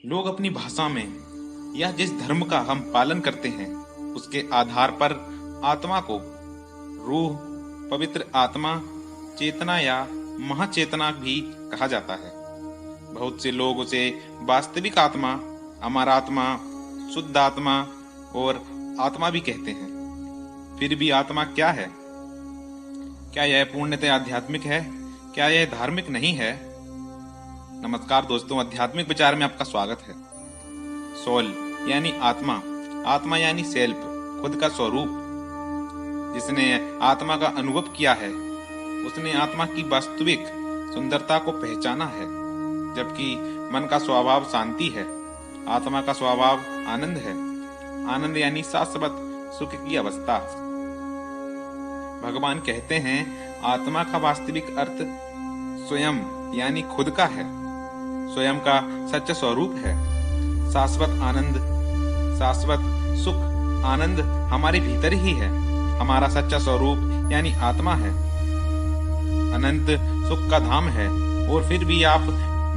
लोग अपनी भाषा में या जिस धर्म का हम पालन करते हैं उसके आधार पर आत्मा को रूह, पवित्र आत्मा, चेतना या महाचेतना भी कहा जाता है। बहुत से लोग उसे वास्तविक आत्मा, अमर आत्मा, शुद्ध आत्मा और आत्मा भी कहते हैं। फिर भी आत्मा क्या है? क्या यह पूर्णतः आध्यात्मिक है? क्या यह धार्मिक नहीं है? नमस्कार दोस्तों, आध्यात्मिक विचार में आपका स्वागत है। सोल यानी आत्मा, आत्मा यानी सेल्फ, खुद का स्वरूप। जिसने आत्मा का अनुभव किया है उसने आत्मा की वास्तविक सुंदरता को पहचाना है। जबकि मन का स्वभाव शांति है, आत्मा का स्वभाव आनंद है। आनंद यानी शाश्वत सुख की अवस्था। भगवान कहते हैं आत्मा का वास्तविक अर्थ स्वयं यानी खुद का है, स्वयं का सच्चा स्वरूप है। शाश्वत आनंद, शाश्वत सुख, आनंद हमारे भीतर ही है। हमारा सच्चा स्वरूप यानी आत्मा है, अनंत सुख का धाम है। और फिर भी आप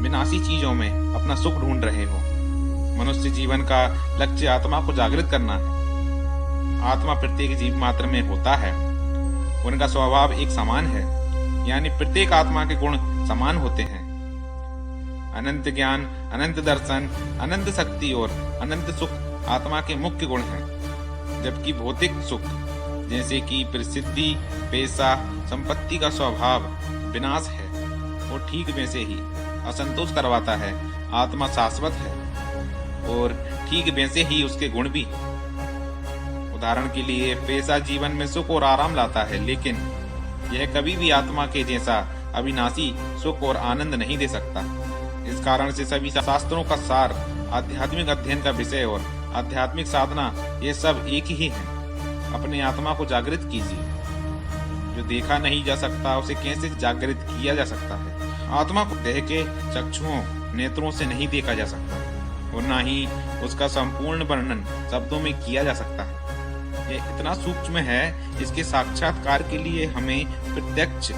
विनाशी चीजों में अपना सुख ढूंढ रहे हो। मनुष्य जीवन का लक्ष्य आत्मा को जागृत करना है। आत्मा प्रत्येक जीव मात्र में होता है, उनका स्वभाव एक समान है, यानी प्रत्येक आत्मा के गुण समान होते हैं। अनंत ज्ञान, अनंत दर्शन, अनंत शक्ति और अनंत सुख आत्मा के मुख्य गुण हैं। जबकि भौतिक सुख जैसे कि प्रसिद्धि, पैसा, संपत्ति का स्वभाव विनाश है और ठीक वैसे ही असंतोष करवाता है। आत्मा शाश्वत है और ठीक वैसे ही उसके गुण भी। उदाहरण के लिए पैसा जीवन में सुख और आराम लाता है, लेकिन यह कभी भी आत्मा के जैसा अविनाशी सुख और आनंद नहीं दे सकता। इस कारण से सभी शास्त्रों का सार, आध्यात्मिक अध्ययन का विषय और आध्यात्मिक साधना ये सब एक ही है। अपने आत्मा को जागृत कीजिए। जो देखा नहीं जा सकता उसे कैसे जागृत किया जा सकता है? आत्मा को देह के चक्षुओं, नेत्रों से नहीं देखा जा सकता और न ही उसका संपूर्ण वर्णन शब्दों में किया जा सकता है। यह इतना सूक्ष्म है, इसके साक्षात्कार के लिए हमें प्रत्यक्ष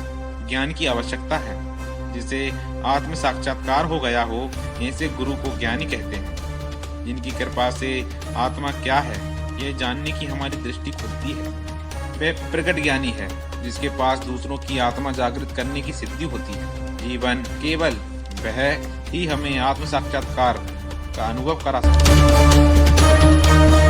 ज्ञान की आवश्यकता है। जिसे आत्म साक्षात्कार हो गया हो ऐसे गुरु को ज्ञानी कहते हैं, जिनकी कृपा से आत्मा क्या है यह जानने की हमारी दृष्टि खुलती है। वह प्रकट ज्ञानी है जिसके पास दूसरों की आत्मा जागृत करने की सिद्धि होती है। जीवन केवल वह ही हमें आत्म साक्षात्कार का अनुभव करा सकता है।